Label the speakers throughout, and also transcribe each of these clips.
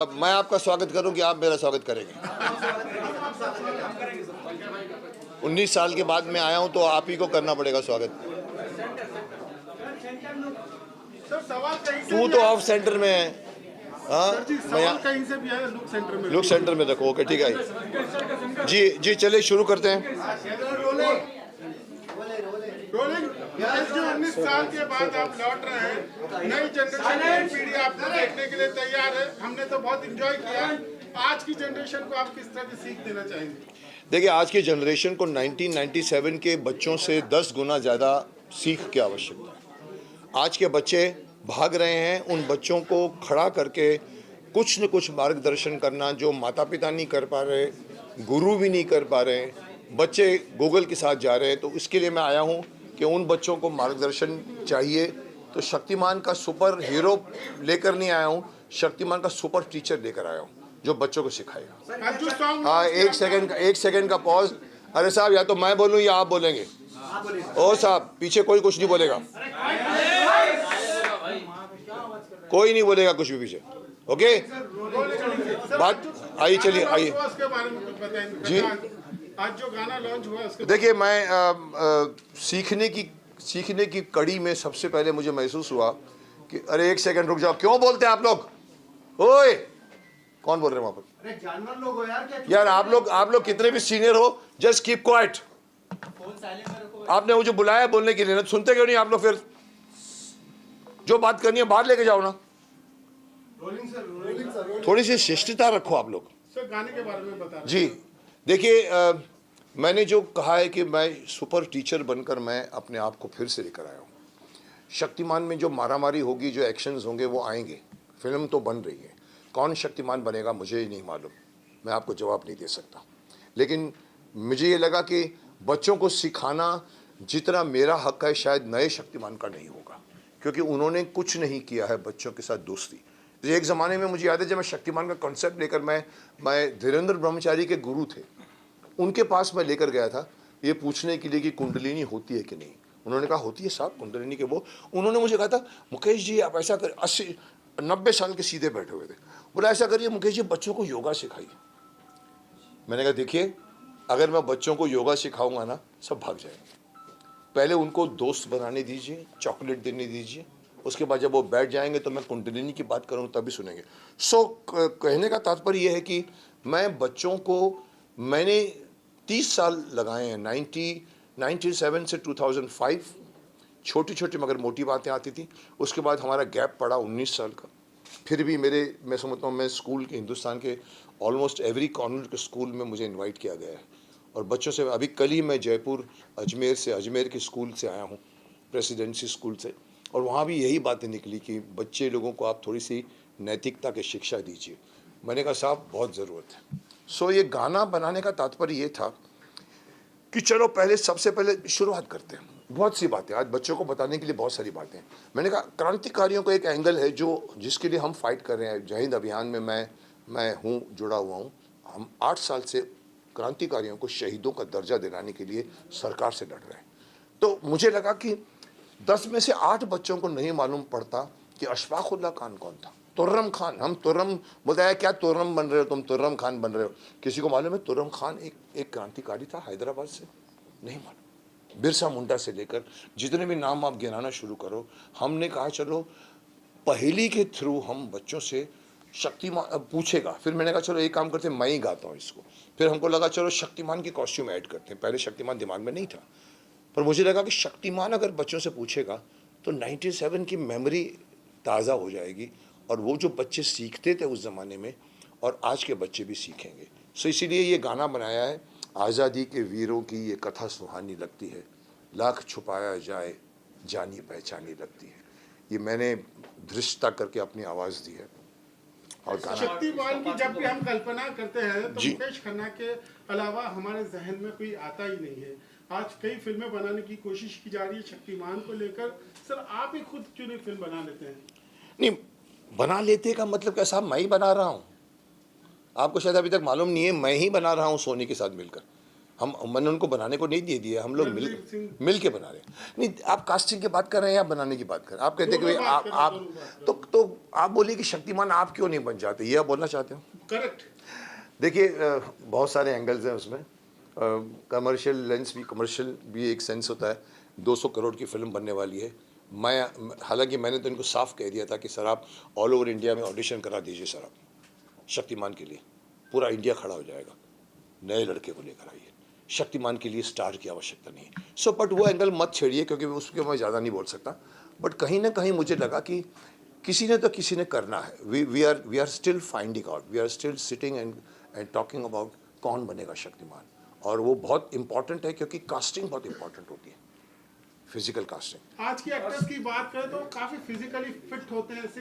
Speaker 1: अब मैं आपका स्वागत करूं कि आप मेरा स्वागत करेंगे? 19 साल के बाद मैं आया हूं तो आप ही को करना पड़ेगा स्वागत। तू तो ऑफ सेंटर में है। हाँ, मैं
Speaker 2: कहीं से भी है,
Speaker 1: लुक सेंटर में रखो। ओके, ठीक है जी। जी चलिए शुरू करते हैं।
Speaker 2: जो 19 साल के बाद आप लौट रहे हैं, नई जनरेशन नई पीढ़ी आपको देखने के लिए तैयार है। हमने तो बहुत एंजॉय किया। आज की जनरेशन को आप किस तरह की सीख देना चाहेंगे?
Speaker 1: देखिए, आज की जनरेशन को 1997 के बच्चों से 10 गुना ज़्यादा सीख की आवश्यकता है। आज के बच्चे भाग रहे हैं, उन बच्चों को खड़ा करके कुछ न कुछ मार्गदर्शन करना जो माता पिता नहीं कर पा रहे, गुरु भी नहीं कर पा रहे, बच्चे गूगल के साथ जा रहे हैं। तो इसके लिए मैं आया हूँ कि उन बच्चों को मार्गदर्शन चाहिए। तो शक्तिमान का सुपर हीरो लेकर नहीं आया हूँ, शक्तिमान का सुपर टीचर लेकर आया हूँ जो बच्चों को सिखाएगा। हाँ, एक सेकंड का पॉज। अरे साहब, या तो मैं बोलूँ या आप बोलेंगे? ओ साहब, पीछे कोई कुछ नहीं बोलेगा, कोई नहीं बोलेगा कुछ भी पीछे। ओके, बात आइए, चलिए आइए जी।
Speaker 2: आज जो गाना लॉन्च हुआ उसके
Speaker 1: देखिए, मैं सीखने की कड़ी में सबसे पहले मुझे महसूस हुआ कि अरे एक सेकंड रुक जाओ, क्यों बोलते हैं आप लोग? ओए, कौन बोल रहे हैं वहां पर?
Speaker 2: अरे जानवर लोग हो यार।
Speaker 1: यार आप लोग कितने भी सीनियर हो, जस्ट कीप क्वाइट। आपने मुझे बुलाया बोलने के लिए ना, सुनते क्यों नहीं आप लोग? फिर जो बात करनी है बाहर लेके जाओ ना।
Speaker 2: Rolling sir.
Speaker 1: थोड़ी सी शिष्टता रखो आप लोग।
Speaker 2: सर, गाने के बारे में बता रहे
Speaker 1: जी देखिए, मैंने जो कहा है कि मैं सुपर टीचर बनकर मैं अपने आप को फिर से लेकर आया हूँ। शक्तिमान में जो मारामारी होगी, जो एक्शंस होंगे वो आएंगे। फिल्म तो बन रही है, कौन शक्तिमान बनेगा मुझे ही नहीं मालूम, मैं आपको जवाब नहीं दे सकता। लेकिन मुझे ये लगा कि बच्चों को सिखाना जितना मेरा हक है शायद नए शक्तिमान का नहीं होगा, क्योंकि उन्होंने कुछ नहीं किया है बच्चों के साथ दोस्ती। एक ज़माने में मुझे याद है जब मैं शक्तिमान का कॉन्सेप्ट लेकर मैं धीरेन्द्र ब्रह्मचारी के गुरु थे, उनके पास मैं लेकर गया था ये पूछने के लिए कि कुंडलिनी होती है कि नहीं। उन्होंने कहा होती है साहब कुंडलिनी के वो। उन्होंने मुझे कहा था मुकेश जी आप ऐसा कर, 80-90 साल के सीधे बैठे हुए थे, बोला ऐसा करिए मुकेश जी बच्चों को योगा सिखाइए। मैंने कहा देखिए, अगर मैं बच्चों को योगा सिखाऊंगा ना सब भाग जाएंगे। पहले उनको दोस्त बनाने दीजिए, चॉकलेट देने दीजिए, उसके बाद जब वो बैठ जाएंगे तो मैं कुंडलिनी की बात करूँ तभी सुनेंगे। कहने का तात्पर्य यह है कि मैं बच्चों को, मैंने 30 साल लगाए हैं, 1997 से 2005। छोटी छोटी मगर मोटी बातें आती थी। उसके बाद हमारा गैप पड़ा 19 साल का। फिर भी मैं समझता हूँ मैं स्कूल के, हिंदुस्तान के ऑलमोस्ट एवरी कॉर्नर के स्कूल में मुझे इनवाइट किया गया है। और बच्चों से, अभी कल ही मैं जयपुर अजमेर के स्कूल से आया हूँ, प्रेसिडेंसी स्कूल से, और वहाँ भी यही बातें निकली कि बच्चे लोगों को आप थोड़ी सी नैतिकता की शिक्षा दीजिए। मैंने कहा साहब बहुत ज़रूरत है। ये गाना बनाने का तात्पर्य ये था कि चलो सबसे पहले शुरुआत करते हैं। बहुत सी बातें आज बच्चों को बताने के लिए, बहुत सारी बातें। मैंने कहा क्रांतिकारियों का एक एंगल है जिसके लिए हम फाइट कर रहे हैं। जय हिंद अभियान में मैं हूँ, जुड़ा हुआ हूँ। हम 8 साल से क्रांतिकारियों को शहीदों का दर्जा दिलाने के लिए सरकार से लड़ रहे हैं। तो मुझे लगा कि 10 में से 8 बच्चों को नहीं मालूम पड़ता कि अशफाकुल्लाह खान कौन था। तुर्रम खान, हम तुर्रम बोलते हैं, क्या तुर्रम बन रहे हो तुम, तुर्रम खान बन रहे हो। किसी को मालूम है तुर्रम खान एक क्रांतिकारी था हैदराबाद से? नहीं मालूम। बिरसा मुंडा से लेकर जितने भी नाम आप गिनाना शुरू करो। हमने कहा चलो पहेली के थ्रू हम बच्चों से शक्तिमान पूछेगा। फिर मैंने कहा चलो एक काम करते हैं, मैं ही गाता हूँ इसको। फिर हमको लगा चलो शक्तिमान की कॉस्ट्यूम ऐड करते हैं। पहले शक्तिमान दिमाग में नहीं था, पर मुझे लगा कि शक्तिमान अगर बच्चों से पूछेगा तो 97 की मेमोरी ताज़ा हो जाएगी, और वो जो बच्चे सीखते थे उस ज़माने में और आज के बच्चे भी सीखेंगे। इसीलिए ये गाना बनाया है। आज़ादी के वीरों की ये कथा सुहानी लगती है, लाख छुपाया जाए जानी पहचानी लगती है। ये मैंने धृष्टता करके अपनी आवाज़ दी है। और गाना
Speaker 2: शक्तिमान की जब भी हम कल्पना करते हैं तो मुकेश खन्ना के अलावा हमारे जहन में कोई आता ही नहीं है। आज कई फिल्में बनाने की कोशिश की जा रही है शक्तिमान को लेकर। सर, आप ही खुद क्यों नहीं फिल्म बना लेते हैं?
Speaker 1: नहीं, बना लेते का मतलब क्या साहब, मैं ही बना रहा हूँ। आपको शायद अभी तक मालूम नहीं है, मैं ही बना रहा हूँ सोनी के साथ मिलकर। मैंने उनको बनाने को नहीं दे दिया, हम लोग मिल के बना रहे हैं। नहीं, आप कास्टिंग की बात कर रहे हैं या बनाने की बात कर रहे हैं? आप कहते हैं कि
Speaker 2: दोनों बात कर रहे हैं,
Speaker 1: आप
Speaker 2: दोनों बात
Speaker 1: तो आप बोलिए कि शक्तिमान आप क्यों नहीं बन जाते, ये आप बोलना चाहते हो?
Speaker 2: करेक्ट।
Speaker 1: देखिए बहुत सारे एंगल्स हैं उसमें। कमर्शियल लेंस भी, कमर्शियल भी एक सेंस होता है। 200 करोड़ की फिल्म बनने वाली है। हालांकि मैंने तो इनको साफ कह दिया था कि सर आप ऑल ओवर इंडिया में ऑडिशन करा दीजिए सर, आप शक्तिमान के लिए पूरा इंडिया खड़ा हो जाएगा, नए लड़के को लेकर आइए, शक्तिमान के लिए स्टार की आवश्यकता नहीं है। सो बट वो एंगल मत छेड़िए, क्योंकि उसके मैं ज़्यादा नहीं बोल सकता। बट कहीं ना कहीं मुझे लगा कि किसी ने तो किसी ने करना है। We are still finding out, we are still sitting and talking about कौन बनेगा शक्तिमान। और वो बहुत इंपॉर्टेंट है, क्योंकि कास्टिंग बहुत इंपॉर्टेंट होती है, फिजिकल कास्टिंग।
Speaker 2: आज की एक्टर्स की बात करें तो काफी फिजिकली फिट होते हैं। 6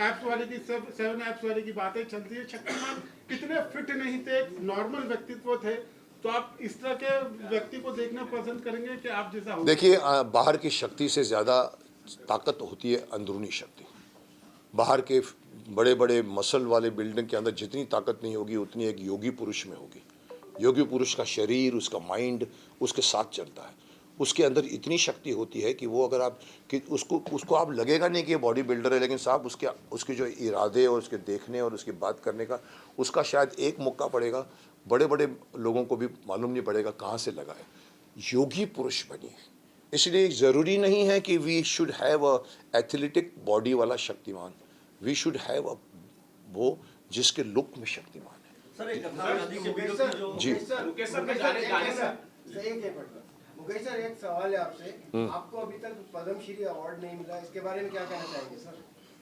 Speaker 2: एप्स वाले की 7 एप्स वाले की बातें चलती है। शक्तिमान इतने फिट नहीं थे, एक नॉर्मल व्यक्तित्व थे। तो आप इस तरह के व्यक्ति को देखना पसंद करेंगे कि आप जैसा हो?
Speaker 1: देखिए बाहर की शक्ति से ज़्यादा ताकत होती है अंदरूनी शक्ति। बाहर के बड़े बड़े मसल वाले बिल्डिंग के अंदर जितनी ताकत नहीं होगी, उतनी एक योगी पुरुष में होगी। योगी पुरुष का शरीर, उसका माइंड उसके साथ चलता है। उसके अंदर इतनी शक्ति होती है कि वो अगर आप कि उसको आप लगेगा नहीं कि ये बॉडी बिल्डर है, लेकिन साहब उसके जो इरादे और उसके देखने और उसकी बात करने का, उसका शायद एक मौका पड़ेगा, बड़े बड़े लोगों को भी मालूम नहीं पड़ेगा कहाँ से लगा है। योगी पुरुष बनिए। इसलिए ज़रूरी नहीं है कि we should have a athletic body वाला Shaktimaan. We should have a वो जिसके लुक में शक्तिमान है।
Speaker 3: सर एक कथा आजादी के वीरों की जो
Speaker 1: जी।
Speaker 3: मुकेश सर के गाने सर
Speaker 4: मुकेश सर एक सवाल है आपसे। आपको अभी तक पद्मश्री अवार्ड नहीं मिला, इसके बारे में क्या कहना चाहेंगे सर?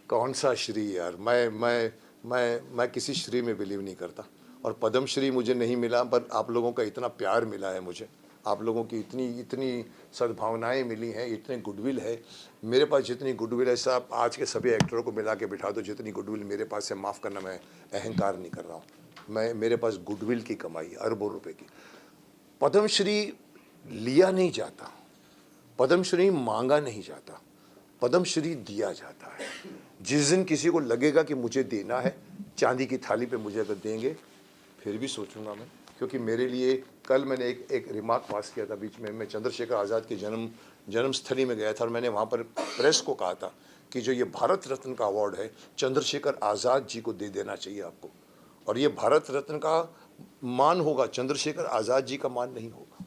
Speaker 1: कौन सा श्री यार, मैं किसी श्री में बिलीव नहीं करता। और पद्मश्री मुझे नहीं मिला, पर आप लोगों का इतना प्यार मिला है मुझे, आप लोगों की इतनी सद्भावनाएं मिली हैं, इतने गुडविल है। मेरे पास जितनी गुडविल है साहब, आज के सभी एक्टरों को मिला के बिठा दो, जितनी गुडविल मेरे पास है, माफ़ करना मैं अहंकार नहीं कर रहा हूँ, मेरे पास गुडविल की कमाई अरबों रुपए की। पद्मश्री लिया नहीं जाता, पद्मश्री मांगा नहीं जाता, पद्मश्री दिया जाता है। जिस दिन किसी को लगेगा कि मुझे देना है, चांदी की थाली पे मुझे अगर देंगे फिर भी सोचूंगा मैं, क्योंकि मेरे लिए कल मैंने एक रिमार्क पास किया था बीच में। मैं चंद्रशेखर आज़ाद की जन्मस्थली में गया था और मैंने वहाँ पर प्रेस को कहा था कि जो ये भारत रत्न का अवार्ड है, चंद्रशेखर आज़ाद जी को दे देना चाहिए आपको। और ये भारत रत्न का मान होगा, चंद्रशेखर आज़ाद जी का मान नहीं होगा।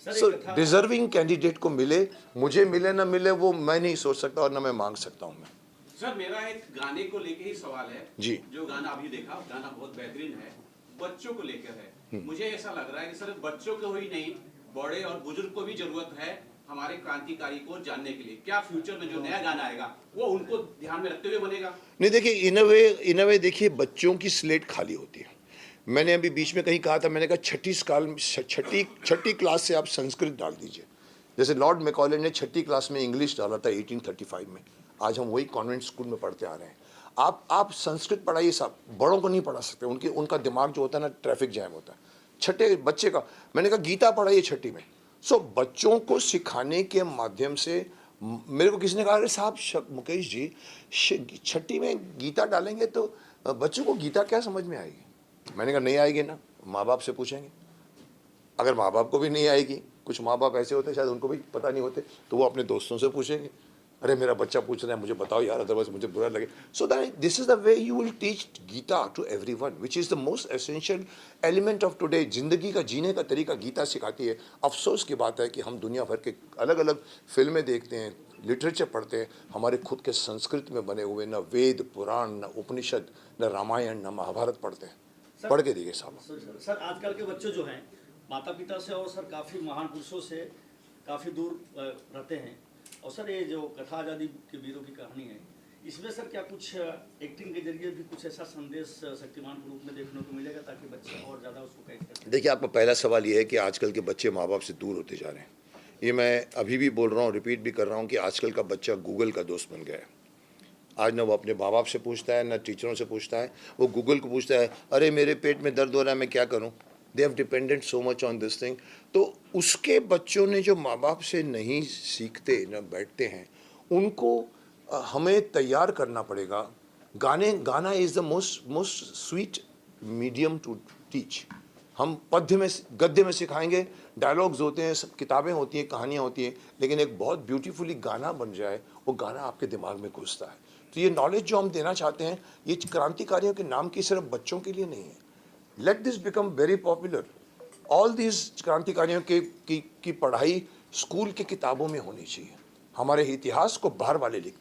Speaker 1: सो डिजर्विंग कैंडिडेट को मिले, मुझे मिले ना मिले वो मैं नहीं सोच सकता और ना मैं मांग सकता हूँ। मैं
Speaker 3: सर मेरा एक गाने को लेके ही सवाल है
Speaker 1: जी।
Speaker 3: जो गाना अभी देखा, गाना बहुत बेहतरीन है, बच्चों को लेकर है। मुझे ऐसा लग रहा है कि सिर्फ बच्चों को ही नहीं, बड़े और बुजुर्ग को भी जरूरत है हमारे क्रांतिकारी को जानने के लिए। क्या फ्यूचर में जो नया गाना आएगा वो उनको ध्यान में रखते हुए बनेगा?
Speaker 1: नहीं, देखिए इन अ वे देखिए, बच्चों की स्लेट खाली होती है। मैंने अभी बीच में कहीं कहा था, मैंने कहा छठी क्लास से आप संस्कृत डाल दीजिए। जैसे लॉर्ड मैकॉले ने छठी क्लास में इंग्लिश डाला था 1835 में, आज हम वही कॉन्वेंट स्कूल में पढ़ते आ रहे हैं। आप संस्कृत पढ़ाइए साहब, बड़ों को नहीं पढ़ा सकते, उनका दिमाग जो होता है ना, ट्रैफिक जैम होता है। छठे बच्चे का मैंने कहा गीता पढ़ाइए छठी में। सो बच्चों को सिखाने के माध्यम से, मेरे को किसी ने कहा अरे साहब मुकेश जी, छठी में गीता डालेंगे तो बच्चों को गीता क्या समझ में आएगी? मैंने कहा नहीं आएगी ना, माँ बाप से पूछेंगे। अगर माँ बाप को भी नहीं आएगी, कुछ माँ बाप ऐसे होते शायद उनको भी पता नहीं होते, तो वो अपने दोस्तों से पूछेंगे, अरे मेरा बच्चा पूछ रहा है मुझे बताओ यार, अदरवाइज मुझे बुरा लगे। So that this is the way you will teach Gita to everyone, which is the most essential element of today. जिंदगी का जीने का तरीका गीता सिखाती है। अफसोस की बात है कि हम दुनिया भर के अलग अलग फिल्में देखते हैं, लिटरेचर पढ़ते हैं, हमारे खुद के संस्कृत में बने हुए न वेद पुराण, न उपनिषद, न रामायण, न महाभारत पढ़ते हैं। पढ़ के देखिए साहब।
Speaker 3: सर आजकल के बच्चे जो हैं माता पिता से और सर काफ़ी महान पुरुषों से काफ़ी दूर रहते हैं। और सर ये जो कथा आज़ादी के वीरों की कहानी है, इसमें सर क्या कुछ एक्टिंग के जरिए भी कुछ ऐसा संदेश शक्तिमान के रूप में देखने को मिलेगा ताकि बच्चे और ज़्यादा उसको कैच कर सकें?
Speaker 1: देखिए, आपका पहला सवाल ये है कि आजकल के बच्चे माँ बाप से दूर होते जा रहे हैं। ये मैं अभी भी बोल रहा हूँ, रिपीट भी कर रहा हूँ कि आजकल का बच्चा गूगल का दोस्त बन गया है। आज ना वो अपने माँ बाप से पूछता है, ना टीचरों से पूछता है, वो गूगल को पूछता है, अरे मेरे पेट में दर्द हो रहा है मैं क्या करूँ। They have dependent so much on this thing. तो उसके बच्चों ने जो माँ बाप से नहीं सीखते, ना बैठते हैं, उनको हमें तैयार करना पड़ेगा। Gaana is the most sweet medium to teach. हम पद्य में गद्य में सिखाएंगे, डायलॉग्स होते हैं, सब किताबें होती हैं, कहानियाँ होती हैं, लेकिन एक बहुत ब्यूटीफुली गाना बन जाए, वो गाना आपके दिमाग में घुसता है। तो ये नॉलेज जो हम देना चाहते हैं, ये क्रांतिकारियों के नाम की सिर्फ बच्चों के लिए नहीं है। Let this become very popular. All this क्रांतिकारियों की पढ़ाई स्कूल की किताबों में होनी चाहिए। हमारे इतिहास को बाहर वाले लिख